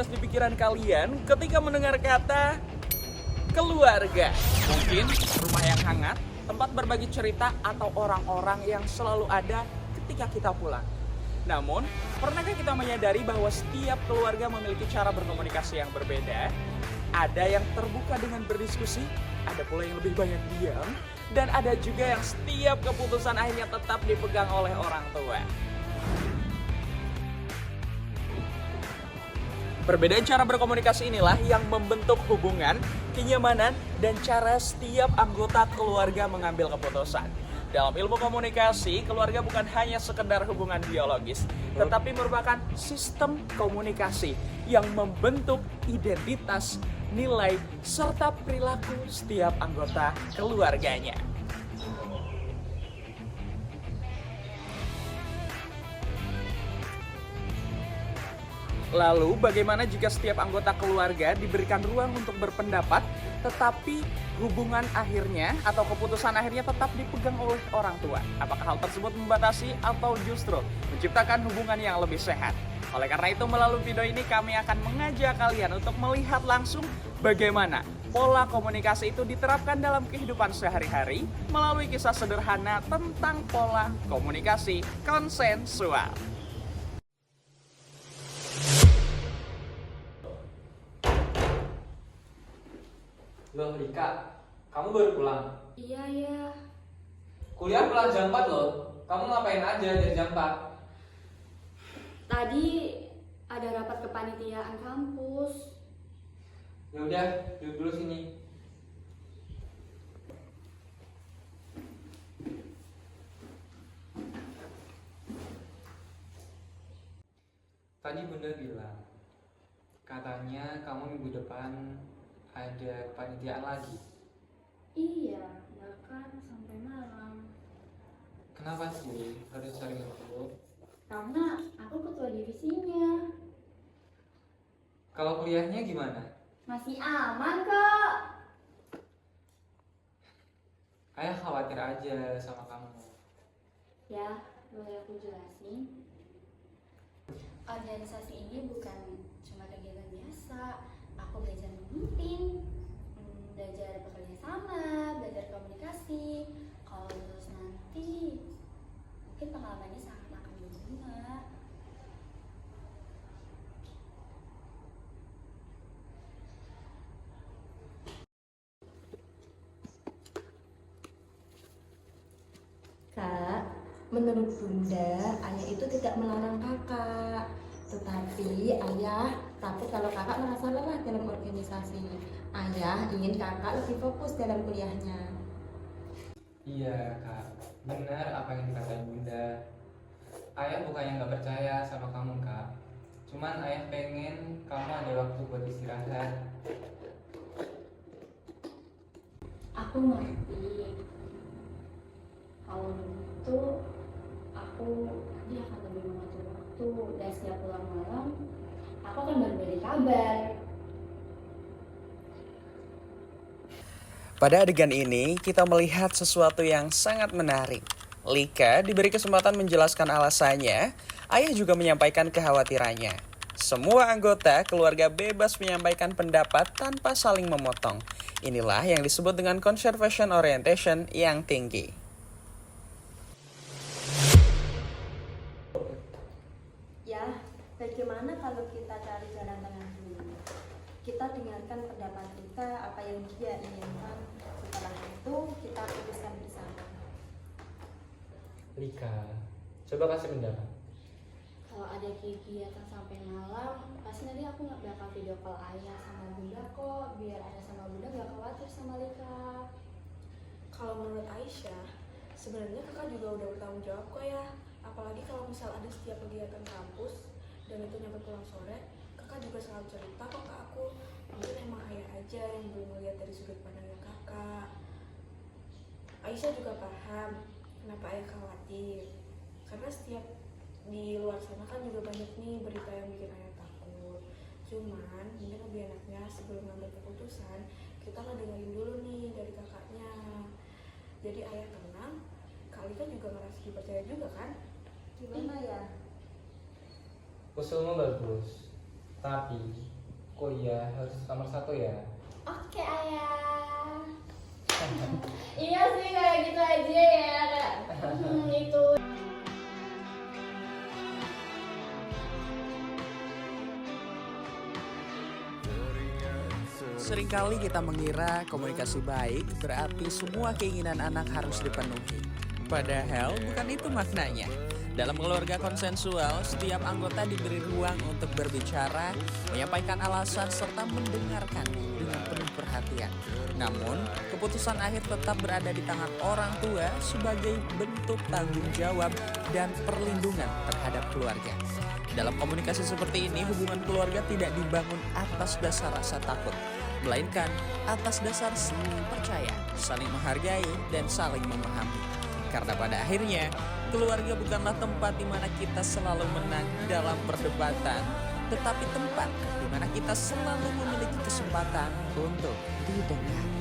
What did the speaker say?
terlintas di pikiran kalian ketika mendengar kata keluarga? Mungkin rumah yang hangat, tempat berbagi cerita, atau orang-orang yang selalu ada ketika kita pulang. Namun, pernahkah kita menyadari bahwa setiap keluarga memiliki cara berkomunikasi yang berbeda? Ada yang terbuka dengan berdiskusi, ada pula yang lebih banyak diam, dan ada juga yang setiap keputusan akhirnya tetap dipegang oleh orang tua. Perbedaan cara berkomunikasi inilah yang membentuk hubungan, kenyamanan, dan cara setiap anggota keluarga mengambil keputusan. Dalam ilmu komunikasi, keluarga bukan hanya sekedar hubungan biologis, tetapi merupakan sistem komunikasi yang membentuk identitas, nilai, serta perilaku setiap anggota keluarganya. Lalu, bagaimana jika setiap anggota keluarga diberikan ruang untuk berpendapat, tetapi hubungan akhirnya atau keputusan akhirnya tetap dipegang oleh orang tua? Apakah hal tersebut membatasi atau justru menciptakan hubungan yang lebih sehat? Oleh karena itu, melalui video ini kami akan mengajak kalian untuk melihat langsung bagaimana pola komunikasi itu diterapkan dalam kehidupan sehari-hari melalui kisah sederhana tentang pola komunikasi konsensual. Loh Rika, kamu baru pulang? Iya ya, Kuliah pulang jam 4 loh. Kamu ngapain aja dari jam 4? tadi ada rapat kepanitiaan kampus. Ya udah, duduk dulu sini. Tadi Bunda bilang, katanya kamu minggu depan ada kepanitiaan lagi. Iya, bahkan sampai malam. Kenapa sih harus sering ikut? Karena aku ketua divisinya. Kalau kuliahnya gimana? Masih aman kok. Ayah khawatir aja sama kamu. Ya, boleh aku jelasin? Organisasi ini bukan cuma kegiatan biasa. Aku belajar memimpin, belajar bekerja sama, belajar komunikasi. Kalau lulus nanti, mungkin pengalamannya sangat akan berguna. Kak, menurut Bunda, ayah itu tidak melarang kakak. Tetapi ayah takut kalau kakak merasa lelah dalam organisasi. Ayah ingin kakak lebih fokus dalam kuliahnya. Iya kak, benar apa yang dikatain Bunda. Ayah bukannya nggak percaya sama kamu kak. Cuman ayah pengen kamu ada waktu buat istirahat. Aku ngerti. Kalau begitu, aku nanti akan lebih mengatur waktu dan setiap pulang malam, aku akan berbagi kabar. Pada adegan ini, kita melihat sesuatu yang sangat menarik. Lika diberi kesempatan menjelaskan alasannya, ayah juga menyampaikan kekhawatirannya. Semua anggota keluarga bebas menyampaikan pendapat tanpa saling memotong. Inilah yang disebut dengan conservation orientation yang tinggi. Ya, bagaimana kalau kita cari jalan tengah dulu? Kita dengarkan pendapat kita, apa yang dia inginkan. Setelah itu, kita putuskan bersama. Rika, coba kasih pendapat. Kalau ada kegiatan sampai malam, pasti nanti aku nggak bakal video call ayah sama bunda kok, biar ayah sama bunda nggak khawatir sama Lika. Kalau menurut Aisyah, sebenarnya kakak juga udah bertanggung jawab kok ya. Apalagi kalau misal ada setiap kegiatan kampus dan itu nyampe pulang sore, kakak juga selalu cerita kok ke aku. Mungkin emang ayah aja yang belum melihat dari sudut pandangnya kakak. Aisyah juga paham kenapa ayah khawatir. Karena setiap di luar sana kan juga banyak nih berita yang bikin ayah takut. Cuman mungkin lebih enaknya sebelum ngambil keputusan, kita ngedengerin dulu nih dari kakaknya. Jadi ayah tenang, Kak Lika juga ngerasa dipercaya juga kan? Gimana ya? Usulmu bagus, Tapi, kok iya harus nomor 1 ya? Oke ayah. Iya sih kayak gitu aja ya kayak itu. Seringkali kita mengira komunikasi baik berarti semua keinginan anak harus dipenuhi. Padahal bukan itu maknanya. Dalam keluarga konsensual, setiap anggota diberi ruang untuk berbicara, menyampaikan alasan, serta mendengarkan dengan penuh perhatian. Namun, keputusan akhir tetap berada di tangan orang tua sebagai bentuk tanggung jawab dan perlindungan terhadap keluarga. Dalam komunikasi seperti ini, hubungan keluarga tidak dibangun atas dasar rasa takut, melainkan atas dasar saling percaya, saling menghargai, dan saling memahami. Karena pada akhirnya, keluarga bukanlah tempat di mana kita selalu menang dalam perdebatan, tetapi tempat di mana kita selalu memiliki kesempatan untuk didengar.